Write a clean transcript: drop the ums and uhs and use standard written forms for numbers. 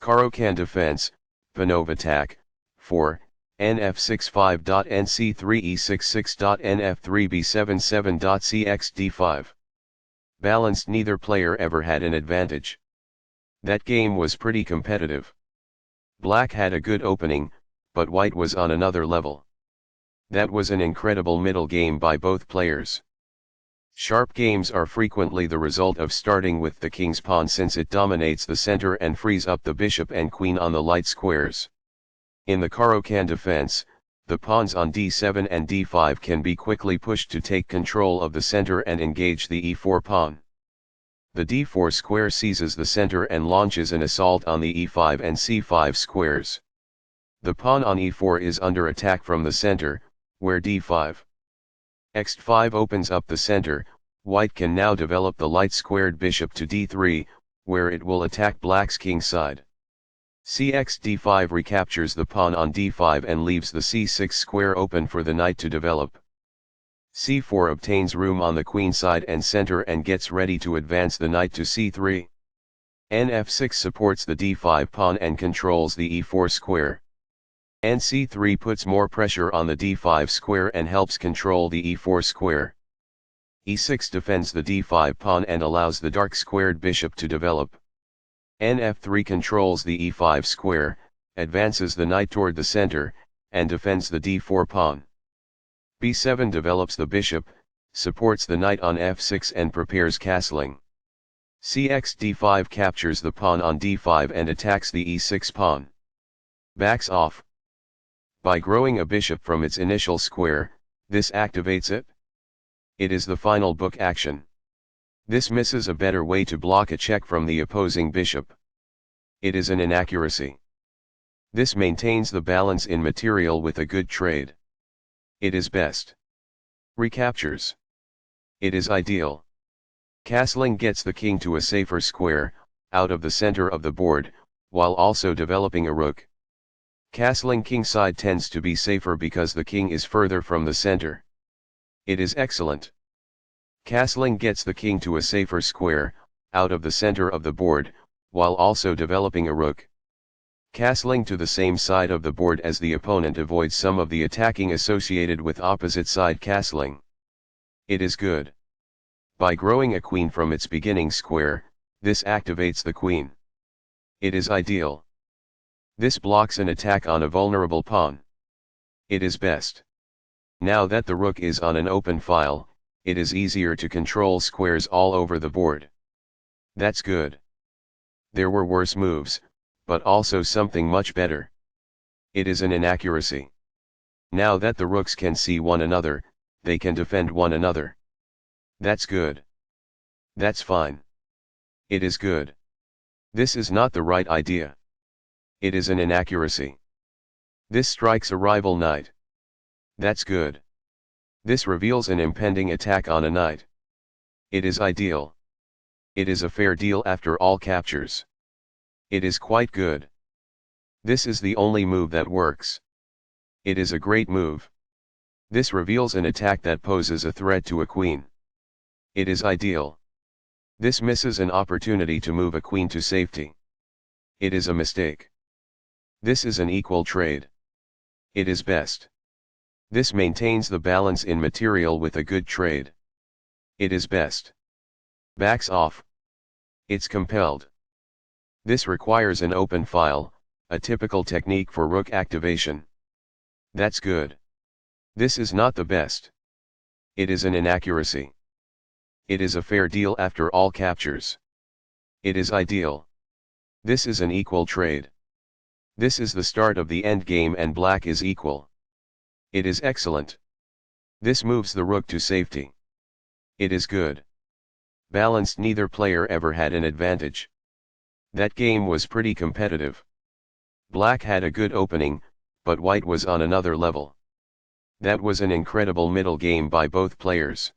Caro-Kann defense, Panov attack, 4, nf65.nc3e66.nf3b77.cx d5. Balanced, neither player ever had an advantage. That game was pretty competitive. Black had a good opening, but white was on another level. That was an incredible middle game by both players. Sharp games are frequently the result of starting with the king's pawn, since it dominates the center and frees up the bishop and queen on the light squares. In the Caro-Kann defense, the pawns on d7 and d5 can be quickly pushed to take control of the center and engage the e4 pawn. The d4 square seizes the center and launches an assault on the e5 and c5 squares. The pawn on e4 is under attack from the center, where d5. x5 opens up the center. White can now develop the light squared bishop to d3, where it will attack black's king side. Cx d5 recaptures the pawn on d5 and leaves the c6 square open for the knight to develop. c4 obtains room on the queen side and center and gets ready to advance the knight to c3. nf6 supports the d5 pawn and controls the e4 square. nc3 puts more pressure on the d5 square and helps control the e4 square. e6 defends the d5 pawn and allows the dark squared bishop to develop. nf3 controls the e5 square, advances the knight toward the center, and defends the d4 pawn. b7 develops the bishop, supports the knight on f6 and prepares castling. cx d5 captures the pawn on d5 and attacks the e6 pawn. Backs off. By growing a bishop from its initial square, this activates it. It is the final book action. This misses a better way to block a check from the opposing bishop. It is an inaccuracy. This maintains the balance in material with a good trade. It is best. Recaptures. It is ideal. Castling gets the king to a safer square, out of the center of the board, while also developing a rook. Castling kingside tends to be safer because the king is further from the center. It is excellent. Castling gets the king to a safer square, out of the center of the board, while also developing a rook. Castling to the same side of the board as the opponent avoids some of the attacking associated with opposite side castling. It is good. By growing a queen from its beginning square, this activates the queen. It is ideal. This blocks an attack on a vulnerable pawn. It is best. Now that the rook is on an open file, it is easier to control squares all over the board. That's good. There were worse moves, but also something much better. It is an inaccuracy. Now that the rooks can see one another, they can defend one another. That's good. That's fine. It is good. This is not the right idea. It is an inaccuracy. This strikes a rival knight. That's good. This reveals an impending attack on a knight. It is ideal. It is a fair deal after all captures. It is quite good. This is the only move that works. It is a great move. This reveals an attack that poses a threat to a queen. It is ideal. This misses an opportunity to move a queen to safety. It is a mistake. This is an equal trade. It is best. This maintains the balance in material with a good trade. It is best. Backs off. It's compelled. This requires an open file, a typical technique for rook activation. That's good. This is not the best. It is an inaccuracy. It is a fair deal after all captures. It is ideal. This is an equal trade. This is the start of the endgame and black is equal. It is excellent. This moves the rook to safety. It is good. Balanced, neither player ever had an advantage. That game was pretty competitive. Black had a good opening, but white was on another level. That was an incredible middle game by both players.